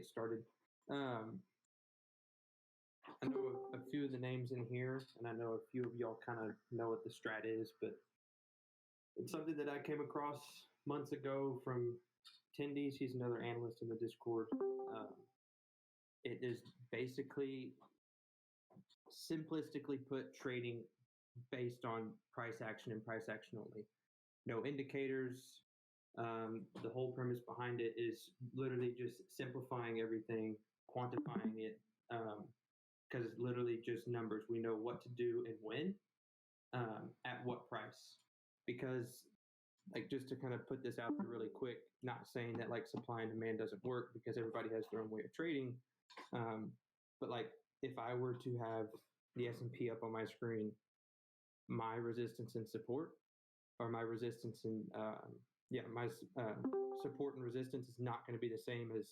get started. I know a few of the names in here, and I know a few of y'all kind of know what the strat is, but it's something that I came across months ago from Tendies. He's another analyst in the Discord. It is basically, simplistically put, trading based on price action and price action only. No indicators. The whole premise behind it is literally just simplifying everything, quantifying it, because it's literally just numbers. We know what to do and when, at what price. Because, like, just to kind of put this out there really quick, not saying that like supply and demand doesn't work, because everybody has their own way of trading. But like, if I were to have the S&P up on my screen, my resistance and support, or my resistance and my support and resistance is not going to be the same as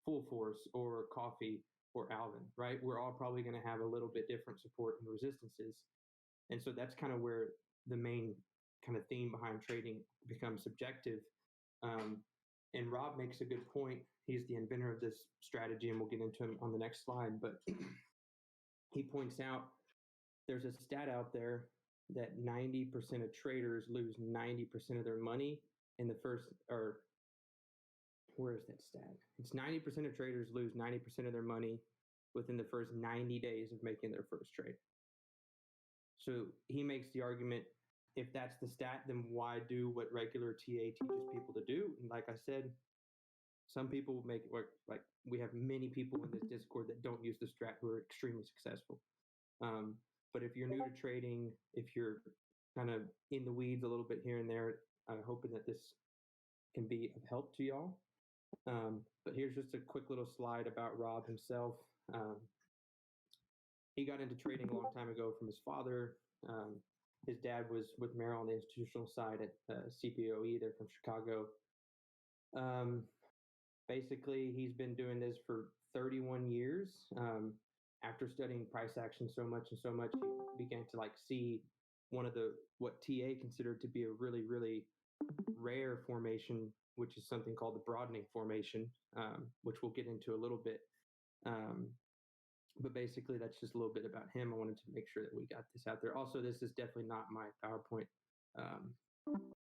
Full Force or Coffee or Alvin, right? We're all probably going to have a little bit different support and resistances. And so that's kind of where the main kind of theme behind trading becomes subjective. And Rob makes a good point. He's the inventor of this strategy, and we'll get into him on the next slide. But he points out there's a stat out there that 90% of traders lose 90% of their money in the first, or where is that stat? It's 90% of traders lose 90% of their money within the first 90 days of making their first trade. So he makes the argument, if that's the stat, then why do what regular TA teaches people to do? And like I said, some people make it work. Like, we have many people in this Discord that don't use the strat who are extremely successful. But if you're new to trading, if you're kind of in the weeds a little bit here and there, I'm hoping that this can be of help to y'all. But here's just a quick little slide about Rob himself. He got into trading a long time ago from his father. His dad was with Merrill on the institutional side at CPOE. They're from Chicago. Basically, he's been doing this for 31 years. After studying price action so much, he began to like see one of what TA considered to be a really, really rare formation, which is something called the broadening formation, which we'll get into a little bit. But basically, that's just a little bit about him. I wanted to make sure that we got this out there. Also, this is definitely not my PowerPoint.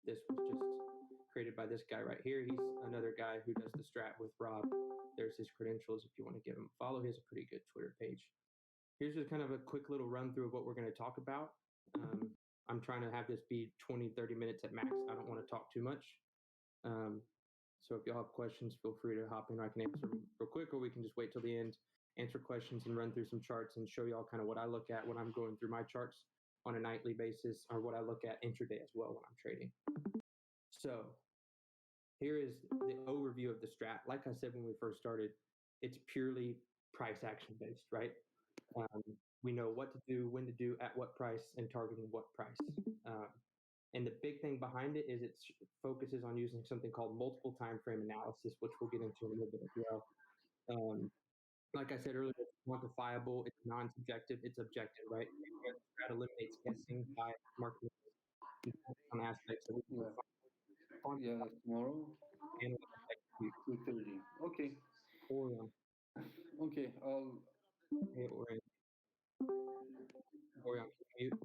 This was just created by this guy right here. He's another guy who does the strat with Rob. There's his credentials if you want to give him a follow. He has a pretty good Twitter page. Here's just kind of a quick little run through of what we're going to talk about. I'm trying to have this be 20, 30 minutes at max. I don't want to talk too much. So if y'all have questions, feel free to hop in. I can answer them real quick, or we can just wait till the end, answer questions and run through some charts and show y'all kind of what I look at when I'm going through my charts on a nightly basis, or what I look at intraday as well when I'm trading. So here is the overview of the strat. Like I said when we first started, it's purely price action based, right? We know what to do, when to do, at what price, and targeting what price. And the big thing behind it is it focuses on using something called multiple time frame analysis, which we'll get into in a little bit as well. Like I said earlier, it's quantifiable, it's non-subjective, it's objective, right? That eliminates guessing by marking some aspects that we can tomorrow. And 2:30. Okay. Orion. Okay. Hey, Orion. Orion, can you mute?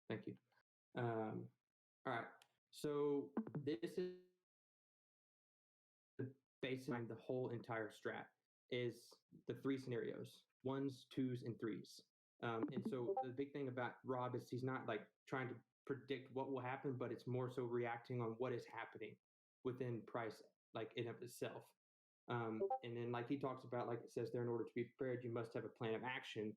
Thank you. All right. So this is basically the whole entire strat is the three scenarios: 1s, 2s, and 3s. And so the big thing about Rob is he's not like trying to predict what will happen, but it's more so reacting on what is happening within price, like in of itself. And then like he talks about, like it says there, in order to be prepared, you must have a plan of action.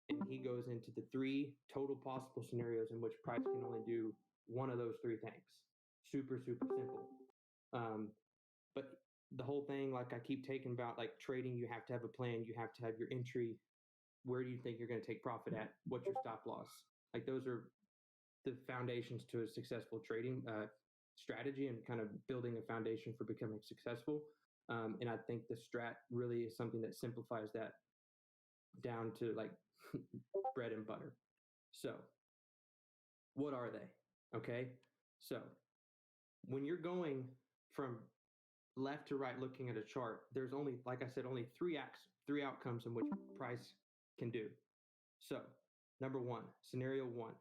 And he goes into the three total possible scenarios in which price can only do one of those three things. Super, super simple. But the whole thing, like I keep taking about, like trading, you have to have a plan. You have to have your entry. Where do you think you're going to take profit at? What's your stop loss? Like, those are the foundations to a successful trading strategy, and kind of building a foundation for becoming successful. And I think the strat really is something that simplifies that down to like bread and butter. So what are they? Okay. So when you're going from left to right looking at a chart, there's only, like I said, only three outcomes in which price can do. So, number one, scenario one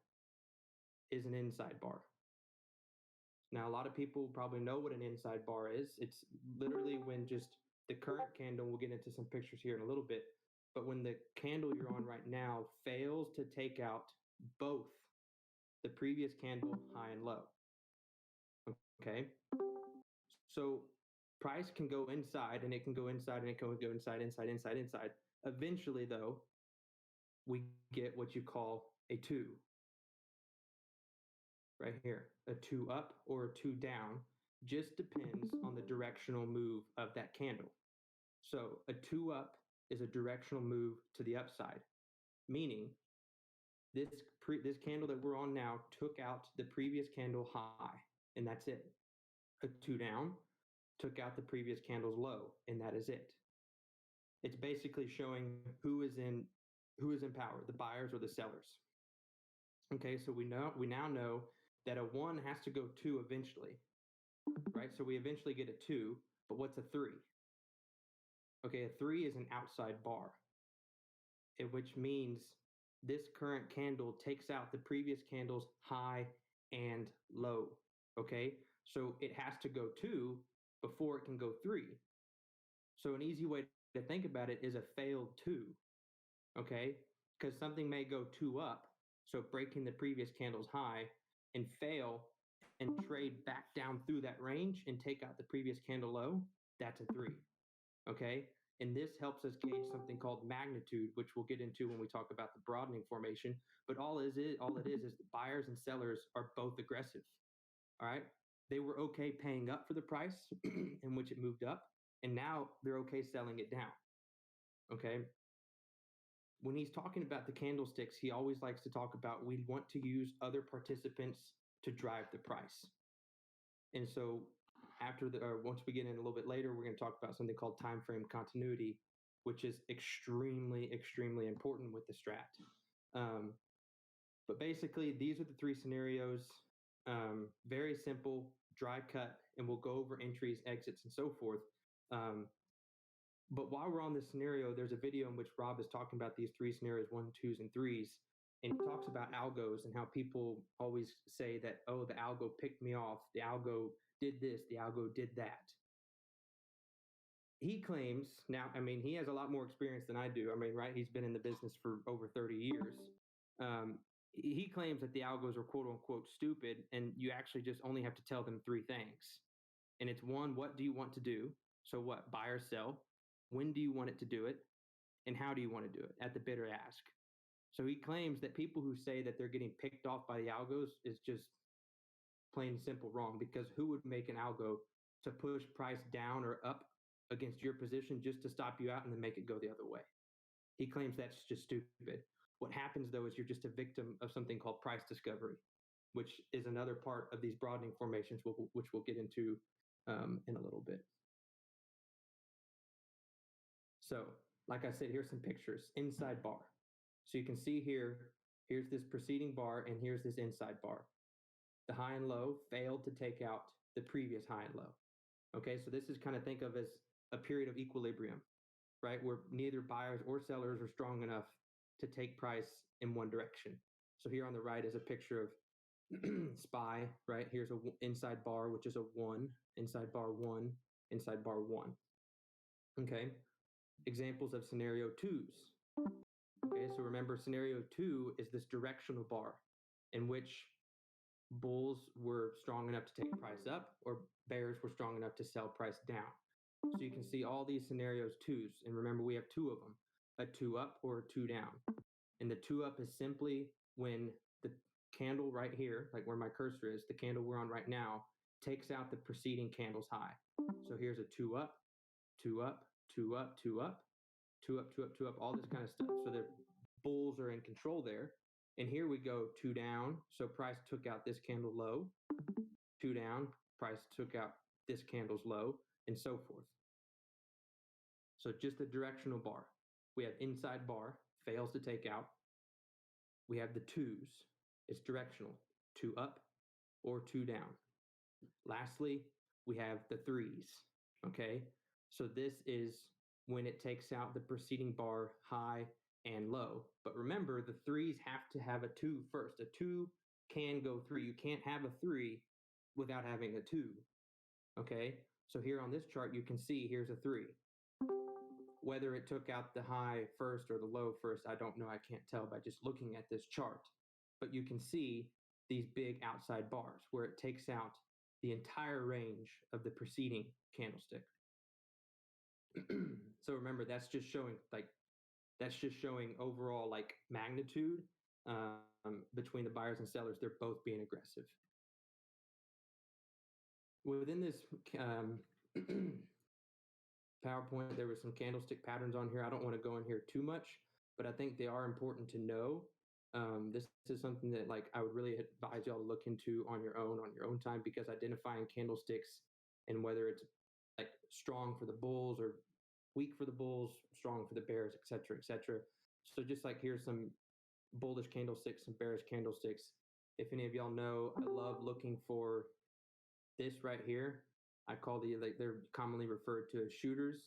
is an inside bar. Now, a lot of people probably know what an inside bar is. It's literally when just the current candle, we'll get into some pictures here in a little bit, but when the candle you're on right now fails to take out both the previous candle high and low. Okay. So price can go inside and it can go inside and it can go inside. Eventually, though, we get what you call a two. Right here, a two up or a two down, just depends on the directional move of that candle. So a two up is a directional move to the upside, meaning this candle that we're on now took out the previous candle high, and that's it. A two down took out the previous candle's low, and that is it. It's basically showing who is in power, the buyers or the sellers. Okay, so we now know that a one has to go two eventually, right? So we eventually get a two, but what's a three? Okay, a three is an outside bar, which means this current candle takes out the previous candle's high and low. Okay, so it has to go two before it can go three. So an easy way to think about it is a failed two. Okay, because something may go two up, so breaking the previous candle's high, and fail and trade back down through that range and take out the previous candle low, that's a three. Okay, and this helps us gauge something called magnitude, which we'll get into when we talk about the broadening formation. But all it is the buyers and sellers are both aggressive. All right, they were okay paying up for the price in which it moved up, and now they're okay selling it down. Okay. When he's talking about the candlesticks, he always likes to talk about we want to use other participants to drive the price. And so once we get in a little bit later, we're going to talk about something called time frame continuity, which is extremely, extremely important with the Strat. But basically, these are the three scenarios. Very simple, dry cut, and we'll go over entries, exits, and so forth. But while we're on this scenario, there's a video in which Rob is talking about these three scenarios, 1, 2s, and 3s. And he talks about algos and how people always say that, oh, the algo picked me off. The algo did this. The algo did that. He claims, now, I mean, he has a lot more experience than I do. I mean, right? He's been in the business for over 30 years. He claims that the algos are quote unquote stupid, and you actually just only have to tell them three things. And it's one, what do you want to do? So what, buy or sell? When do you want it to do it? And how do you want to do it? At the bid or ask. So he claims that people who say that they're getting picked off by the algos is just plain and simple wrong, because who would make an algo to push price down or up against your position just to stop you out and then make it go the other way? He claims that's just stupid. What happens, though, is you're just a victim of something called price discovery, which is another part of these broadening formations, which we'll get into in a little bit. So, like I said, here's some pictures. Inside bar. So you can see here, here's this preceding bar, and here's this inside bar. The high and low failed to take out the previous high and low. Okay, so this is kind of think of as a period of equilibrium, right? Where neither buyers or sellers are strong enough to take price in one direction. So here on the right is a picture of SPY, right? Here's an inside bar, which is a 1, inside bar 1, inside bar 1. Okay, examples of scenario 2s. Okay, so remember, scenario 2 is this directional bar in which bulls were strong enough to take price up or bears were strong enough to sell price down. So you can see all these scenarios 2s, and remember we have two of them, a 2 up or a 2 down. And the 2 up is simply when the candle right here, like where my cursor is, the candle we're on right now, takes out the preceding candle's high. So here's a 2 up, 2 up, 2 up, 2 up, 2 up, 2 up, 2 up, all this kind of stuff. So the bulls are in control there. And here we go 2 down. So price took out this candle low. 2 down, price took out this candle's low, and so forth. So just a directional bar. We have inside bar, fails to take out. We have the 2s. It's directional, 2 up or 2 down. Lastly, we have the threes. Okay, so this is when it takes out the preceding bar high and low. But remember, the threes have to have a 2 first. A 2 can go 3. You can't have a 3 without having a 2. Okay, so here on this chart, you can see here's a 3. Whether it took out the high first or the low first, I don't know. I can't tell by just looking at this chart. But you can see these big outside bars where it takes out the entire range of the preceding candlestick. So remember, that's just showing overall like magnitude between the buyers and sellers. They're both being aggressive. Within this PowerPoint, there was some candlestick patterns on here. I don't want to go in here too much, but I think they are important to know. This is something that like I would really advise y'all to look into on your own time, because identifying candlesticks and whether it's like strong for the bulls or weak for the bulls, strong for the bears, et cetera, et cetera. So just like here's some bullish candlesticks, some bearish candlesticks. If any of y'all know, I love looking for this right here. I call they're commonly referred to as shooters.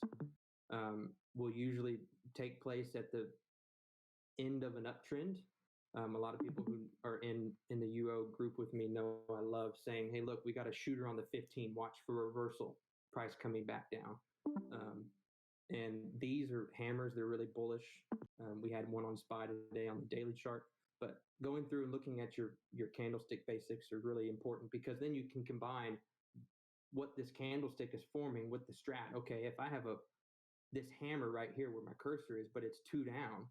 Will usually take place at the end of an uptrend. A lot of people who are in the UO group with me know I love saying, hey, look, we got a shooter on the 15, watch for reversal, price coming back down. And these are hammers. They're really bullish. We had one on SPY today on the daily chart. But going through and looking at your candlestick basics are really important, because then you can combine what this candlestick is forming with the strat. Okay, if I have this hammer right here where my cursor is, but it's 2 down,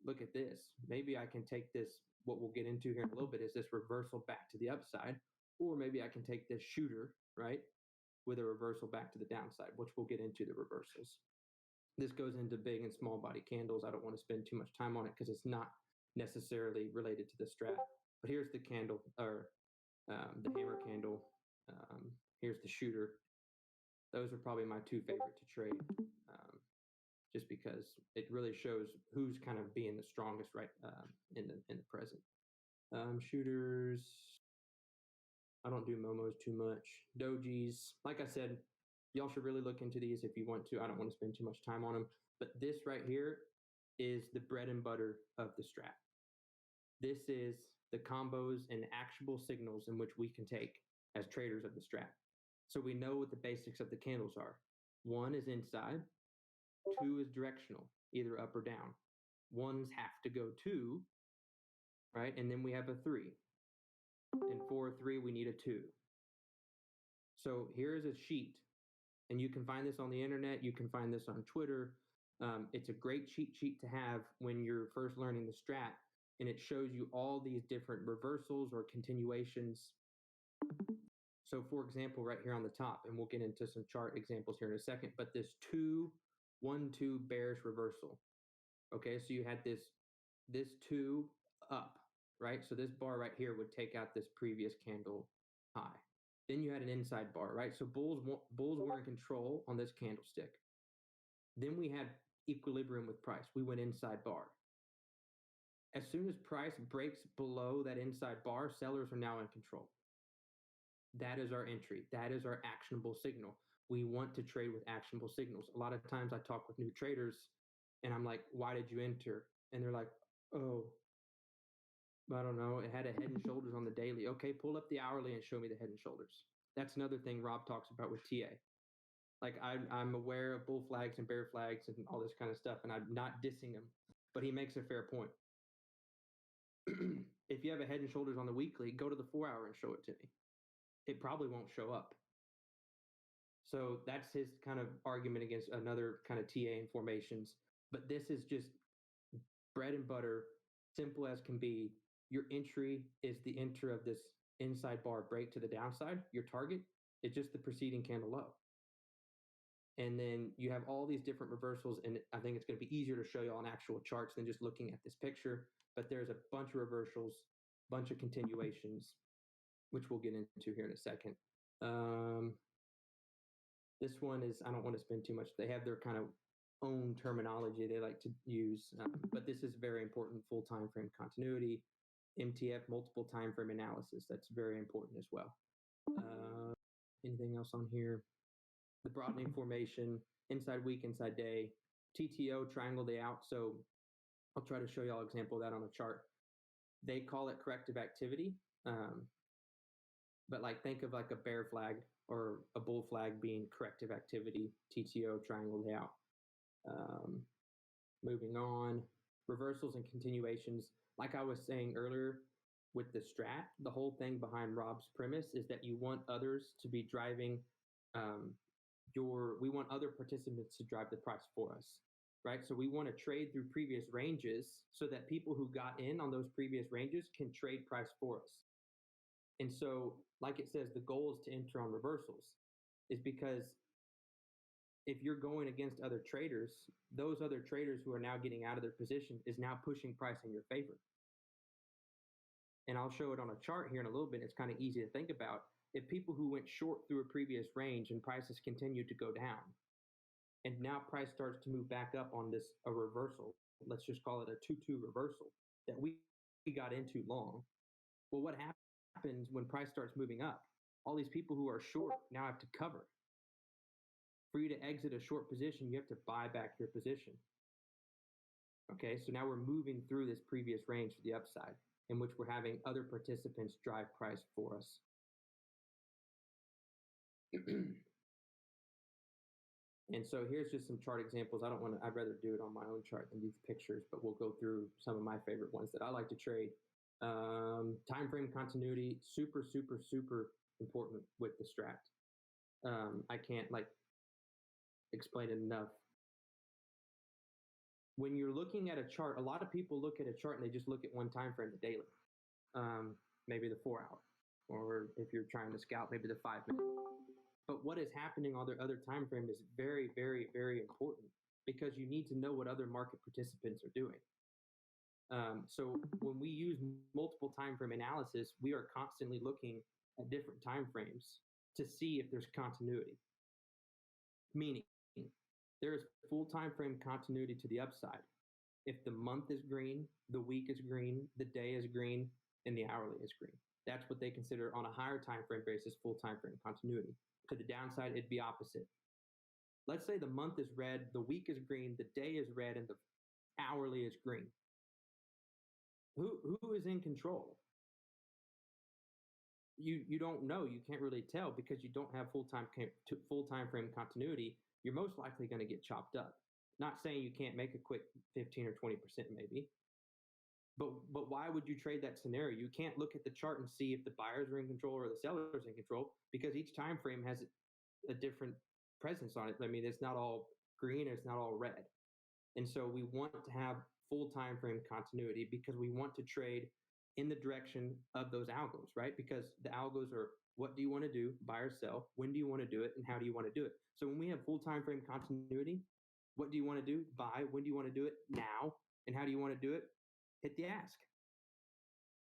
look at this. Maybe I can take this, what we'll get into here in a little bit is this reversal back to the upside, or maybe I can take this shooter, right, with a reversal back to the downside, which we'll get into the reversals. This goes into big and small body candles. I don't want to spend too much time on it because it's not necessarily related to the strat. But here's the candle, or the hammer candle. Here's the shooter. Those are probably my 2 favorite to trade, just because it really shows who's kind of being the strongest right in the present. Shooters. I don't do momos too much. Dojis, like I said, y'all should really look into these if you want to. I don't want to spend too much time on them. But this right here is the bread and butter of the strat. This is the combos and actionable signals in which we can take as traders of the strat. So we know what the basics of the candles are. 1 is inside, 2 is directional, either up or down. 1s have to go 2, right? And then we have a 3. And for a 3, we need a 2. So here's a sheet, and you can find this on the internet. You can find this on Twitter. It's a great cheat sheet to have when you're first learning the strat, and it shows you all these different reversals or continuations. So for example, right here on the top, and we'll get into some chart examples here in a second, but this 1-2 bearish reversal. Okay, so you had this 2 up, right? So this bar right here would take out this previous candle high. Then you had an inside bar, right? So bulls were in control on this candlestick. Then we had equilibrium with price. We went inside bar. As soon as price breaks below that inside bar, sellers are now in control. That is our entry. That is our actionable signal. We want to trade with actionable signals. A lot of times I talk with new traders and I'm like, why did you enter? And they're like, oh, I don't know. It had a head and shoulders on the daily. Okay, pull up the hourly and show me the head and shoulders. That's another thing Rob talks about with TA. Like I'm aware of bull flags and bear flags and all this kind of stuff, and I'm not dissing him, but he makes a fair point. If you have a head and shoulders on the weekly, go to the 4-hour and show it to me. It probably won't show up. So that's his kind of argument against another kind of TA in formations. But this is just bread and butter, simple as can be. Your entry is the enter of this inside bar break to the downside. Your target is just the preceding candle low. And then you have all these different reversals, and I think it's going to be easier to show you on actual charts than just looking at this picture. But there's a bunch of reversals, bunch of continuations, which we'll get into here in a second. This one is, I don't want to spend too much. They have their kind of own terminology they like to use, but this is very important. Full time frame continuity, MTF, multiple time frame analysis. That's very important as well. Anything else on here? The broadening formation, inside week, inside day, TTO, triangle day out. So I'll try to show y'all an example of that on a chart. They call it corrective activity. But like think of like a bear flag or a bull flag being corrective activity, TTO, triangle day out. Moving on, reversals and continuations. Like I was saying earlier with the strat, the whole thing behind Rob's premise is that you want others to be driving we want other participants to drive the price for us, right? So we want to trade through previous ranges so that people who got in on those previous ranges can trade price for us. And so, like it says, the goal is to enter on reversals, is because if you're going against other traders, those other traders who are now getting out of their position is now pushing price in your favor. And I'll show it on a chart here in a little bit. It's kind of easy to think about. If people who went short through a previous range and prices continue to go down, and now price starts to move back up on a reversal, let's just call it a 2-2 reversal that we got into long. Well, what happens when price starts moving up? All these people who are short now have to cover. For you to exit a short position, you have to buy back your position. Okay, so now we're moving through this previous range to the upside, in which we're having other participants drive price for us. And so here's just some chart examples. I'd rather do it on my own chart than these pictures, but we'll go through some of my favorite ones that I like to trade. Time frame continuity, super, super, super important with the strat. I can't explain it enough. When you're looking at a chart, a lot of people look at a chart and they just look at one time frame, the daily, maybe the 4 hour, or if you're trying to scout, maybe the 5 minute. But what is happening on the other time frame is very, very, very important, because you need to know what other market participants are doing. So when we use multiple time frame analysis, we are constantly looking at different time frames to see if there's continuity. Meaning, there is full time frame continuity to the upside. If the month is green, the week is green, the day is green, and the hourly is green. That's what they consider on a higher time frame basis full time frame continuity. To the downside, it'd be opposite. Let's say the month is red, the week is green, the day is red, and the hourly is green. Who is in control? You don't know. You can't really tell because you don't have full time frame continuity. You're most likely going to get chopped up. Not saying you can't make a quick 15 or 20% maybe, but why would you trade that scenario? You can't look at the chart and see if the buyers are in control or the sellers are in control, because each time frame has a different presence on it. I mean, it's not all green, it's not all red. And so we want to have full time frame continuity because we want to trade in the direction of those algos, right? Because the algos are, what do you want to do, buy or sell, when do you want to do it, and how do you want to do it? So when we have full time frame continuity, what do you want to do, buy, when do you want to do it, now, and how do you want to do it? Hit the ask.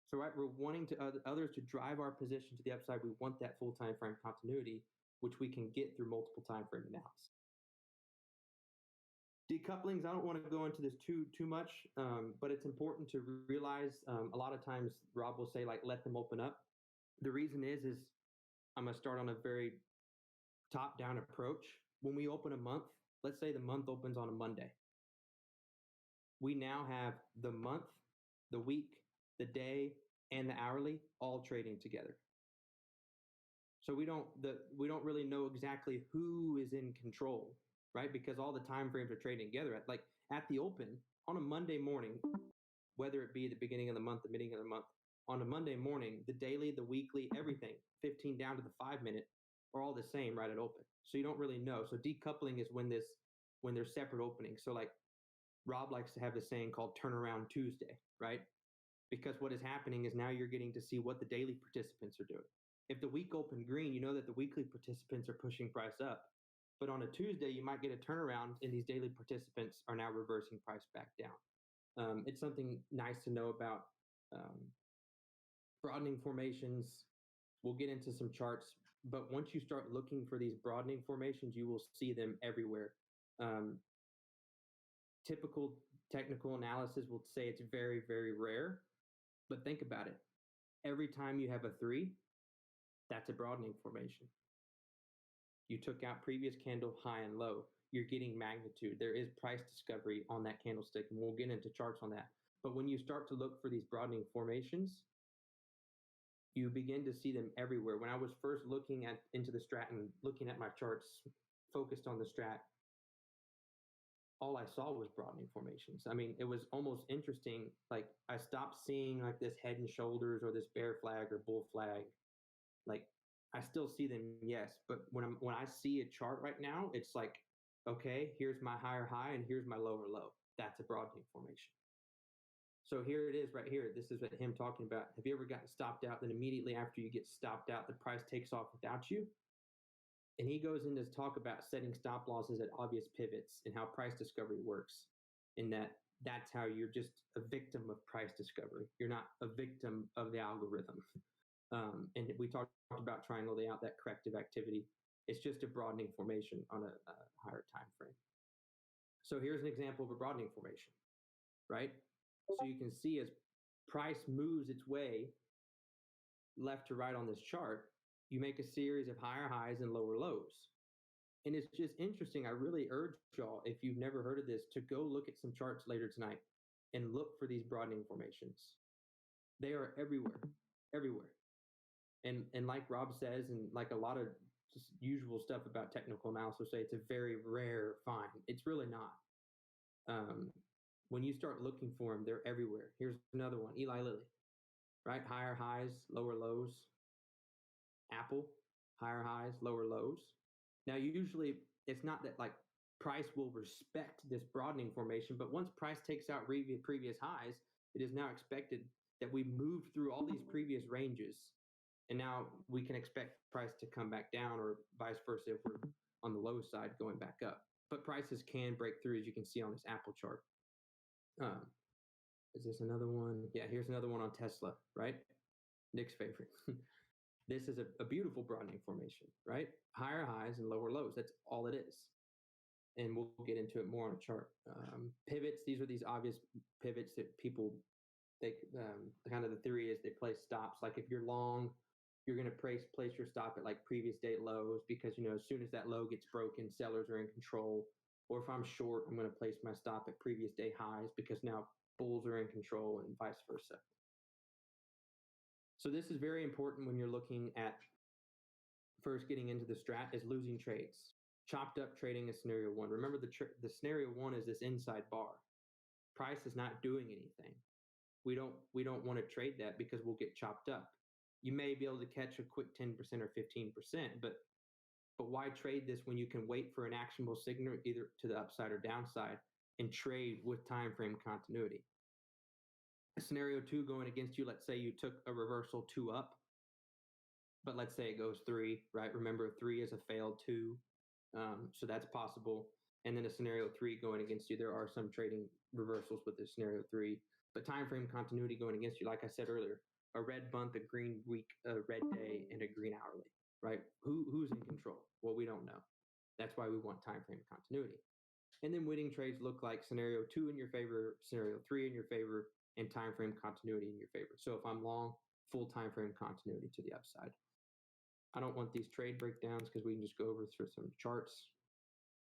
So right, we're wanting to others to drive our position to the upside. We want that full time frame continuity, which we can get through multiple time frame analysis. Decouplings, I don't want to go into this too much, but it's important to realize a lot of times Rob will say, like, let them open up. The reason is I'm going to start on a very top-down approach. When we open a month, let's say the month opens on a Monday. We now have the month, the week, the day, and the hourly all trading together. So we don't really know exactly who is in control, right? Because all the time frames are trading together. At the open on a Monday morning, whether it be the beginning of the month, the beginning of the month, on a Monday morning, the daily, the weekly, everything, 15 down to the 5 minute, are all the same right at open. So you don't really know. So decoupling is when there's separate openings. So like Rob likes to have this saying called turnaround Tuesday, right? Because what is happening is now you're getting to see what the daily participants are doing. If the week opened green, you know that the weekly participants are pushing price up. But on a Tuesday, you might get a turnaround and these daily participants are now reversing price back down. It's something nice to know about. Broadening formations, we'll get into some charts, but once you start looking for these broadening formations, you will see them everywhere. Typical technical analysis will say it's very, very rare, but think about it. Every time you have a 3, that's a broadening formation. You took out previous candle high and low. You're getting magnitude. There is price discovery on that candlestick, and we'll get into charts on that. But when you start to look for these broadening formations, you begin to see them everywhere. When I was first looking into the Strat and looking at my charts, focused on the Strat, all I saw was broadening formations. I mean, it was almost interesting. Like, I stopped seeing like this head and shoulders or this bear flag or bull flag. Like, I still see them, yes, but when I see a chart right now, it's like, okay, here's my higher high and here's my lower low. That's a broadening formation. So here it is right here. This is what him talking about. Have you ever gotten stopped out? Then immediately after you get stopped out, the price takes off without you. And he goes into talk about setting stop losses at obvious pivots and how price discovery works. In that's how you're just a victim of price discovery. You're not a victim of the algorithm. And we talked about triangle layout, that corrective activity. It's just a broadening formation on a higher time frame. So here's an example of a broadening formation, right? So you can see as price moves its way left to right on this chart, you make a series of higher highs and lower lows. And it's just interesting. I really urge y'all, if you've never heard of this, to go look at some charts later tonight and look for these broadening formations. They are everywhere, everywhere. And like Rob says, and like a lot of just usual stuff about technical analysis say, it's a very rare find. It's really not. When you start looking for them, they're everywhere. Here's another one, Eli Lilly, right? Higher highs, lower lows. Apple, higher highs, lower lows. Now, usually it's not that like price will respect this broadening formation, but once price takes out previous highs, it is now expected that we move through all these previous ranges. And now we can expect price to come back down, or vice versa if we're on the low side going back up. But prices can break through, as you can see on this Apple chart. Is this another one? Yeah, here's another one on Tesla, right? Nick's favorite. This is a beautiful broadening formation, right? Higher highs and lower lows. That's all it is. And we'll get into it more on a chart. Pivots, these are these obvious pivots that people, kind of the theory is they place stops. Like if you're long, you're going to place your stop at like previous day lows because, as soon as that low gets broken, sellers are in control. Or if I'm short, I'm going to place my stop at previous day highs because now bulls are in control and vice versa. So this is very important when you're looking at first getting into the Strat is losing trades. Chopped up trading is scenario one. Remember the scenario one is this inside bar. Price is not doing anything. We don't want to trade that because we'll get chopped up. You may be able to catch a quick 10% or 15%, but why trade this when you can wait for an actionable signal either to the upside or downside and trade with time frame continuity? Scenario two going against you, let's say you took a reversal 2 up, but let's say it goes 3, right? Remember, 3 is a failed 2, so that's possible. And then a scenario 3 going against you, there are some trading reversals with this scenario 3, but time frame continuity going against you, like I said earlier, a red month, a green week, a red day, and a green hourly, right? Who's in control? Well, we don't know. That's why we want time frame continuity. And then winning trades look like scenario 2 in your favor, scenario 3 in your favor, and time frame continuity in your favor. So if I'm long, full time frame continuity to the upside. I don't want these trade breakdowns because we can just go over through some charts.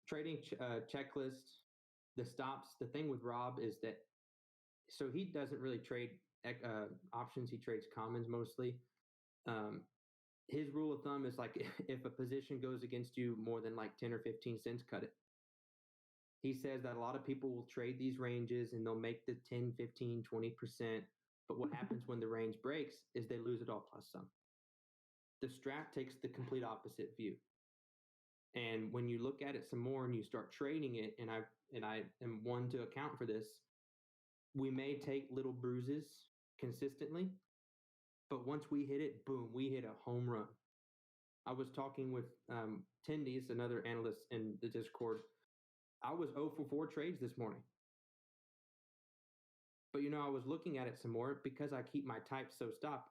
Trading checklist, the stops. The thing with Rob is that, so he doesn't really trade options. He trades commons mostly. His rule of thumb is like if a position goes against you more than like 10 or 15 cents, cut it. He says that a lot of people will trade these ranges and they'll make the 10, 15, 20%. But what happens when the range breaks is they lose it all plus some. The Strat takes the complete opposite view. And when you look at it some more and you start trading it, and I am one to account for this, we may take little bruises consistently, but once we hit it, boom, we hit a home run. I was talking with Tendies, another analyst in the Discord. I was 0 for 4 trades this morning. But I was looking at it some more because I keep my types so stop.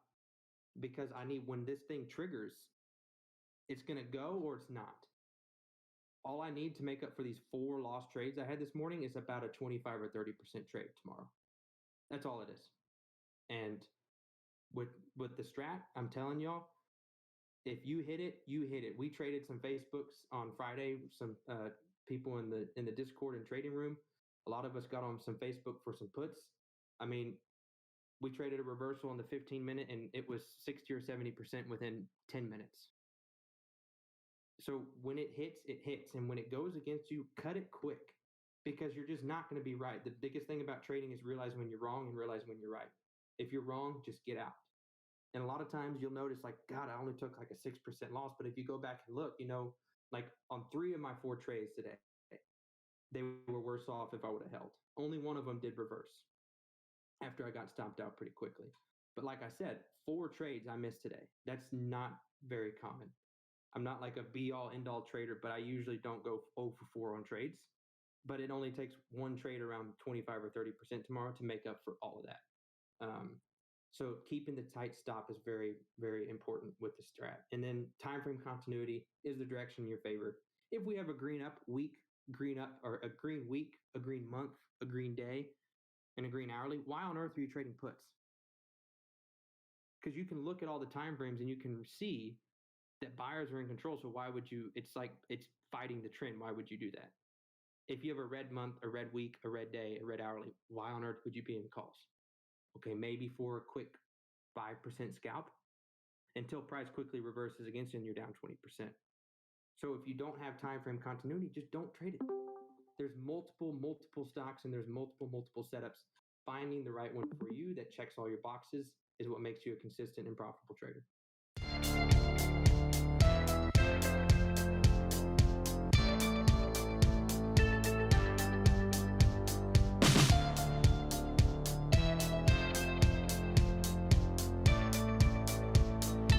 Because I need, when this thing triggers, it's going to go or it's not. All I need to make up for these 4 lost trades I had this morning is about a 25 or 30% trade tomorrow. That's all it is. And with the Strat, I'm telling y'all, If you hit it, you hit it. We traded some Facebooks on Friday. Some people in the Discord and trading room. A lot of us got on some Facebook for some puts. I mean, we traded a reversal in the 15-minute, and it was 60 or 70% within 10 minutes. So when it hits, and when it goes against you, cut it quick, because you're just not going to be right. The biggest thing about trading is realizing when you're wrong and realizing when you're right. If you're wrong, just get out. And a lot of times you'll notice, like, God, I only took like a 6% loss. But if you go back and look, like on 3 of my 4 trades today, they were worse off if I would have held. Only one of them did reverse after I got stopped out pretty quickly. But like I said, 4 trades I missed today. That's not very common. I'm not like a be-all, end-all trader, but I usually don't go 0 for 4 on trades. But it only takes one trade around 25 or 30% tomorrow to make up for all of that. So keeping the tight stop is very, very important with the strat. And then time frame continuity is the direction in your favor. If we have a green up week, green up, or a green week, a green month, a green day, and a green hourly, why on earth are you trading puts? Because you can look at all the time frames and you can see that buyers are in control. So why would you? It's like it's fighting the trend. Why would you do that? If you have a red month, a red week, a red day, a red hourly, why on earth would you be in calls? Okay, maybe for a quick 5% scalp until price quickly reverses against you and you're down 20%. So if you don't have time frame continuity, just don't trade it. There's multiple stocks and there's multiple setups. Finding the right one for you that checks all your boxes is what makes you a consistent and profitable trader.